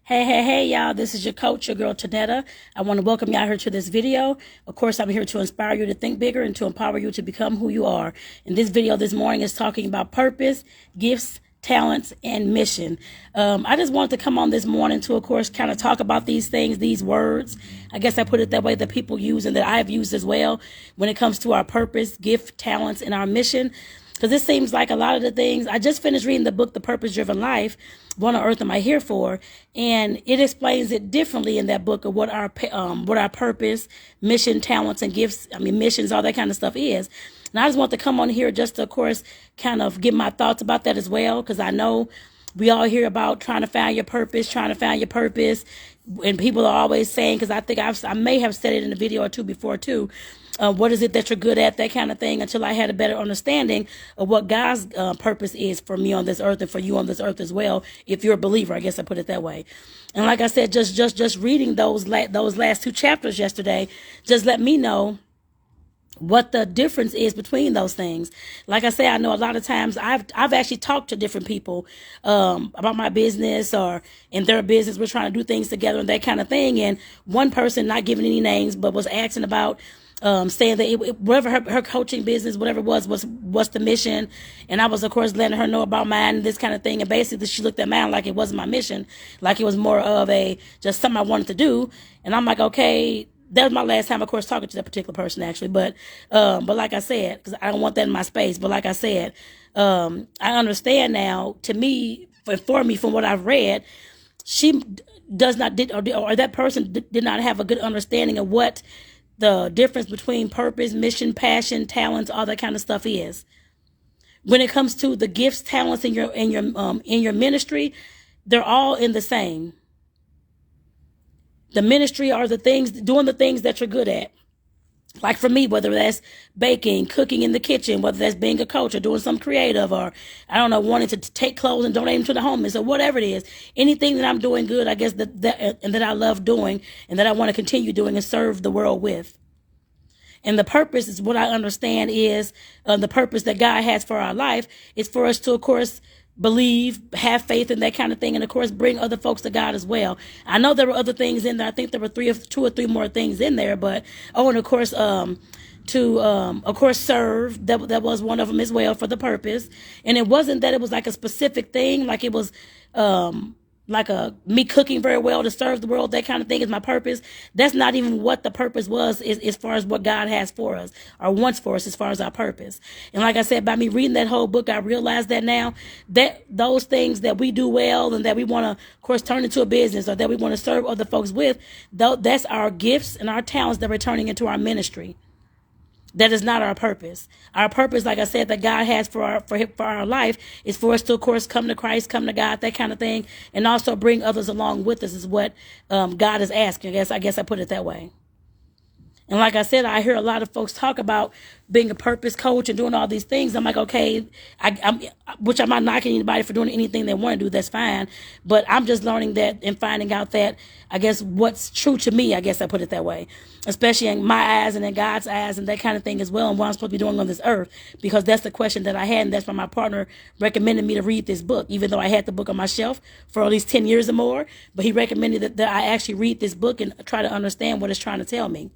Hey, y'all. This is your coach, your girl, Tonetta. I want to welcome y'all here to this video. Of course, I'm here to inspire you to think bigger and to empower you to become who you are. And this video this morning is talking about purpose, gifts, talents, and mission. I just wanted to come on this morning to, of course, kind of talk about these things, these words. I guess I put it that way, that people use and that I've used as well when it comes to our purpose, gift, talents, and our mission. Because it seems like a lot of the things, I just finished reading the book, The Purpose-Driven Life, What on Earth Am I Here For? And it explains it differently in that book of what our purpose, mission, talents, and gifts, missions, all that kind of stuff is. And I just want to come on here just to, of course, kind of give my thoughts about that as well, because I know we all hear about trying to find your purpose, and people are always saying, because I think I may have said it in a video or two before too, what is it that you're good at, that kind of thing, until I had a better understanding of what God's purpose is for me on this earth and for you on this earth as well, if you're a believer. I guess I put it that way. And like I said, just reading those last two chapters yesterday just let me know what the difference is between those things. Like I say, I know a lot of times I've actually talked to different people about my business or in their business. We're trying to do things together and that kind of thing. And one person, not giving any names, but was asking about saying that whatever her coaching business, whatever it was the mission. And I was, of course, letting her know about mine and this kind of thing. And basically she looked at mine like it wasn't my mission, like it was more of just something I wanted to do. And I'm like, okay, that was my last time, of course, talking to that particular person, actually. But like I said, because I don't want that in my space. But like I said, I understand now. To me, for me, from what I've read, she does not or that person did not have a good understanding of what the difference between purpose, mission, passion, talents, all that kind of stuff is. When it comes to the gifts, talents in your ministry, they're all in the same. The ministry are the things, doing the things that you're good at. Like for me, whether that's baking, cooking in the kitchen, whether that's being a coach or doing something creative, or, I don't know, wanting to take clothes and donate them to the homeless or whatever it is. Anything that I'm doing good, I guess, that I love doing and that I want to continue doing and serve the world with. And the purpose is what I understand is the purpose that God has for our life is for us to, of course, believe, have faith in that kind of thing, and of course bring other folks to God as well. I know there were other things in there. I think there were two or three more things in there, but and of course of course serve, that was one of them as well, for the purpose. And it wasn't that it was like a specific thing, like it was like me cooking very well to serve the world, that kind of thing is my purpose. That's not even what the purpose was, as far as what God has for us or wants for us as far as our purpose. And like I said, by me reading that whole book, I realized that now that those things that we do well and that we want to, of course, turn into a business or that we want to serve other folks with, that's our gifts and our talents that we're turning into our ministry. That is not our purpose. Our purpose, like I said, that God has for our life is for us to, of course, come to Christ, come to God, that kind of thing, and also bring others along with us is what God is asking. I guess I put it that way. And like I said, I hear a lot of folks talk about being a purpose coach and doing all these things. I'm like, okay, which I'm not knocking anybody for doing anything they want to do. That's fine. But I'm just learning that and finding out that, I guess, what's true to me, I guess I put it that way, especially in my eyes and in God's eyes and that kind of thing as well, and what I'm supposed to be doing on this earth, because that's the question that I had. And that's why my partner recommended me to read this book, even though I had the book on my shelf for at least 10 years or more. But he recommended that I actually read this book and try to understand what it's trying to tell me.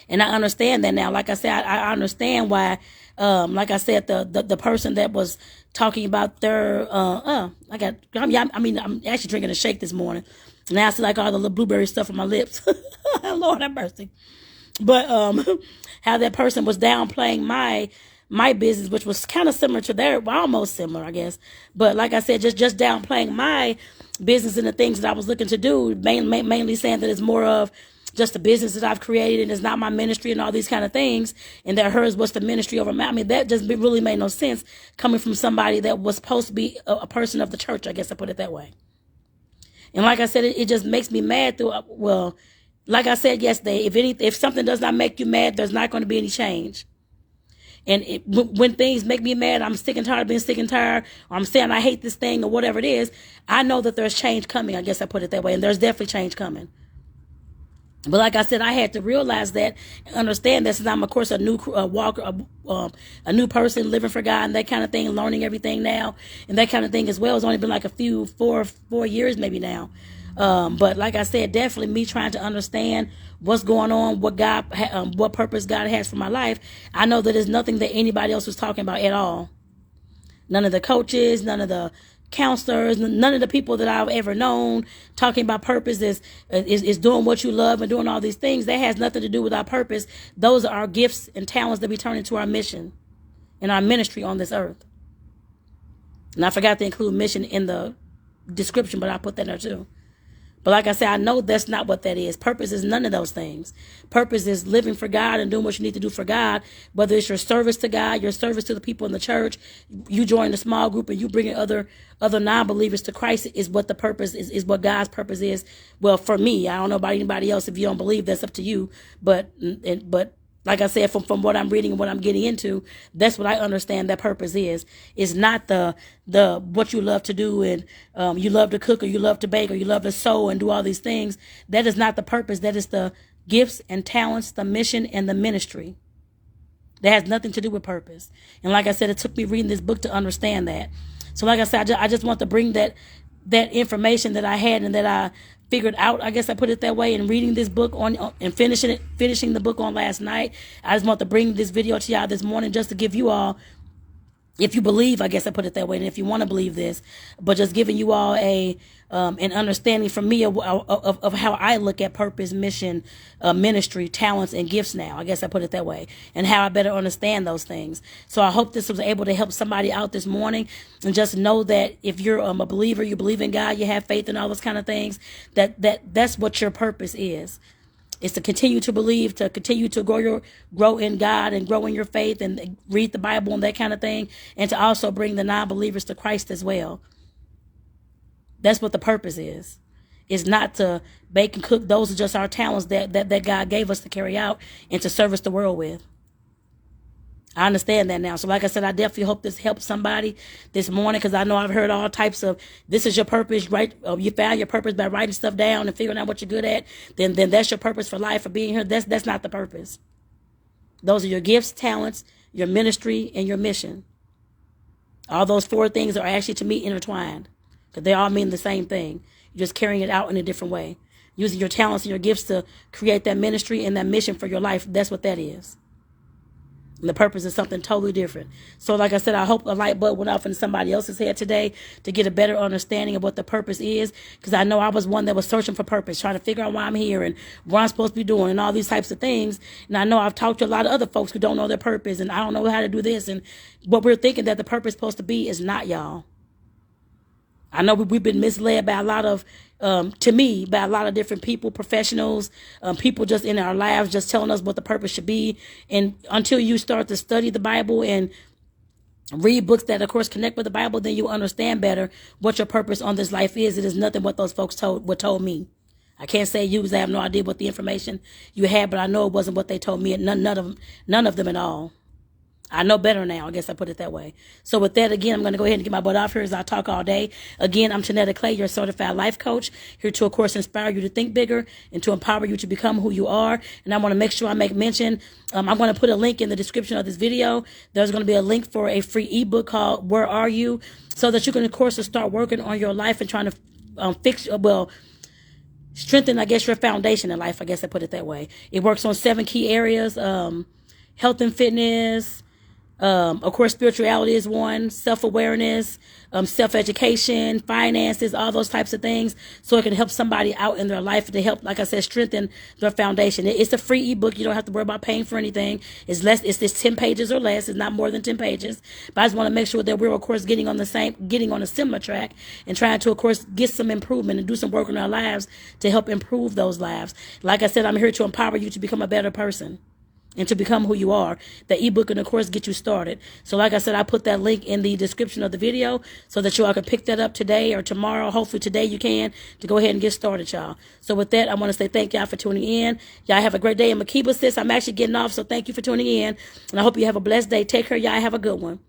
And I understand that now. Like I said, I understand why, like I said, the person that was talking about their, I'm actually drinking a shake this morning. Now I see like all the little blueberry stuff on my lips. Lord have mercy. But, how that person was downplaying my business, which was kind of similar to their, well, almost similar, I guess. But like I said, just downplaying my business and the things that I was looking to do, mainly saying that it's more of just the business that I've created and it's not my ministry and all these kind of things, and that hers was the ministry over mine. I mean, that just really made no sense coming from somebody that was supposed to be a person of the church, I guess I put it that way. And like I said, it just makes me mad like I said yesterday, if something does not make you mad, there's not going to be any change. And when things make me mad, I'm sick and tired of being sick and tired, or I'm saying I hate this thing or whatever it is, I know that there's change coming, I guess I put it that way, and there's definitely change coming. But like I said, I had to realize that and understand that since I'm, of course, a new walker, a new person living for God and that kind of thing, learning everything now and that kind of thing as well. It's only been like a few, 4 years maybe now. But like I said, definitely me trying to understand what's going on, what purpose God has for my life. I know that there's nothing that anybody else was talking about at all. None of the coaches, none of the counselors, none of the people that I've ever known talking about purpose is doing what you love and doing all these things. That has nothing to do with our purpose. Those are our gifts and talents that we turn into our mission and our ministry on this earth. And I forgot to include mission in the description, but I put that in there too. But like I said, I know that's not what that is. Purpose is none of those things. Purpose is living for God and doing what you need to do for God, whether it's your service to God, your service to the people in the church, you join a small group and you bring other non-believers to Christ is what the purpose is what God's purpose is. Well, for me, I don't know about anybody else. If you don't believe, that's up to you. But like I said, from what I'm reading and what I'm getting into, that's what I understand that purpose is. It's not the what you love to do and you love to cook or you love to bake or you love to sew and do all these things. That is not the purpose. That is the gifts and talents, the mission and the ministry. That has nothing to do with purpose. And like I said, it took me reading this book to understand that. So like I said, I just want to bring that information that I had and that I figured out, I guess I put it that way, and reading this book and finishing the book on last night. I just want to bring this video to y'all this morning just to give you all, if you believe, I guess I put it that way, and if you want to believe this, but just giving you all an understanding from me of how I look at purpose, mission, ministry, talents, and gifts now. I guess I put it that way, and how I better understand those things. So I hope this was able to help somebody out this morning, and just know that if you're a believer, you believe in God, you have faith and all those kind of things, that's what your purpose is. It's to continue to believe, to continue to grow in God and grow in your faith and read the Bible and that kind of thing, and to also bring the non-believers to Christ as well. That's what the purpose is. It's not to bake and cook. Those are just our talents that God gave us to carry out and to service the world with. I understand that now. So like I said, I definitely hope this helps somebody this morning, because I know I've heard all types of, this is your purpose, right? You found your purpose by writing stuff down and figuring out what you're good at. Then that's your purpose for life, for being here. That's not the purpose. Those are your gifts, talents, your ministry, and your mission. All those 4 things are actually, to me, intertwined, because they all mean the same thing. You're just carrying it out in a different way. Using your talents and your gifts to create that ministry and that mission for your life. That's what that is. And the purpose is something totally different. So like I said, I hope a light bulb went off in somebody else's head today to get a better understanding of what the purpose is. Because I know I was one that was searching for purpose, trying to figure out why I'm here and what I'm supposed to be doing and all these types of things. And I know I've talked to a lot of other folks who don't know their purpose, and I don't know how to do this. And what we're thinking that the purpose is supposed to be is not, y'all. I know we've been misled by a lot of, to me, by a lot of different people, professionals, people just in our lives, just telling us what the purpose should be. And until you start to study the Bible and read books that, of course, connect with the Bible, then you understand better what your purpose on this life is. It is nothing what those folks told me. I can't say you, because I have no idea what the information you had, but I know it wasn't what they told me. None of them at all. I know better now. I guess I put it that way. So with that, again, I'm going to go ahead and get my butt off here as I talk all day. Again, I'm Tonetta, your certified life coach, here to, of course, inspire you to think bigger and to empower you to become who you are. And I want to make sure I make mention. I'm going to put a link in the description of this video. There's going to be a link for a free ebook called Where Are You? So that you can, of course, start working on your life and trying to strengthen, I guess, your foundation in life. I guess I put it that way. It works on 7 key areas: health and fitness. Of course, spirituality is one, self-awareness, self-education, finances, all those types of things. So it can help somebody out in their life to help, like I said, strengthen their foundation. It's a free ebook. You don't have to worry about paying for anything. It's just 10 pages or less. It's not more than 10 pages. But I just want to make sure that we're, of course, getting on a similar track and trying to, of course, get some improvement and do some work in our lives to help improve those lives. Like I said, I'm here to empower you to become a better person and to become who you are. The ebook can, of course, get you started. So like I said, I put that link in the description of the video so that you all can pick that up today or tomorrow. Hopefully today you can, to go ahead and get started, y'all. So with that, I want to say thank y'all for tuning in. Y'all have a great day. And Makiba, sis, I'm actually getting off, so thank you for tuning in. And I hope you have a blessed day. Take care, y'all. Have a good one.